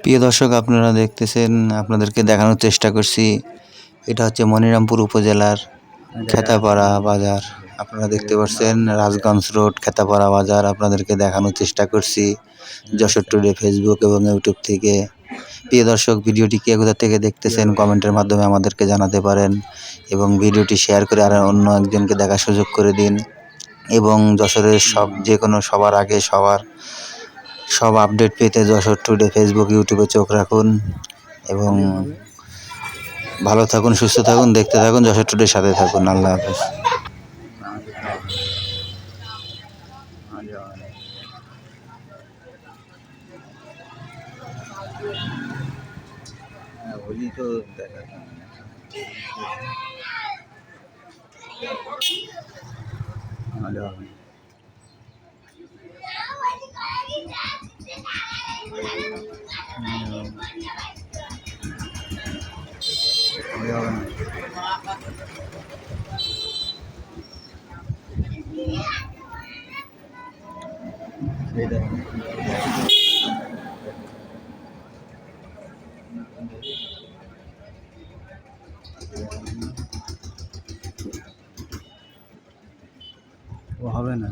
প্রিয় দর্শক, আপনারা দেখতেছেন, আপনাদেরকে দেখানোর চেষ্টা করছি। এটা হচ্ছে মনিরামপুর উপজেলার খেতাপাড়া বাজার। আপনারা দেখতে পাচ্ছেন রাজগঞ্জ রোড খেতাপাড়া বাজার। আপনাদেরকে দেখানোর চেষ্টা করছি যশোর টুডে ফেসবুক এবং ইউটিউব থেকে। প্রিয় দর্শক, ভিডিওটি কে কোথা থেকে দেখতেছেন কমেন্টের মাধ্যমে আমাদেরকে জানাতে পারেন এবং ভিডিওটি শেয়ার করে আর অন্য একজনকে দেখার সুযোগ করে দিন। এবং যশোরের সবার আগে সব আপডেট পেতে যশোর টুডে ফেসবুক ইউটিউবে চোখ রাখুন এবং ভালো থাকুন, সুস্থ থাকুন, দেখতে থাকুন, যশোর টুডের সাথে থাকুন। আল্লাহ হাফেজ। হবে না।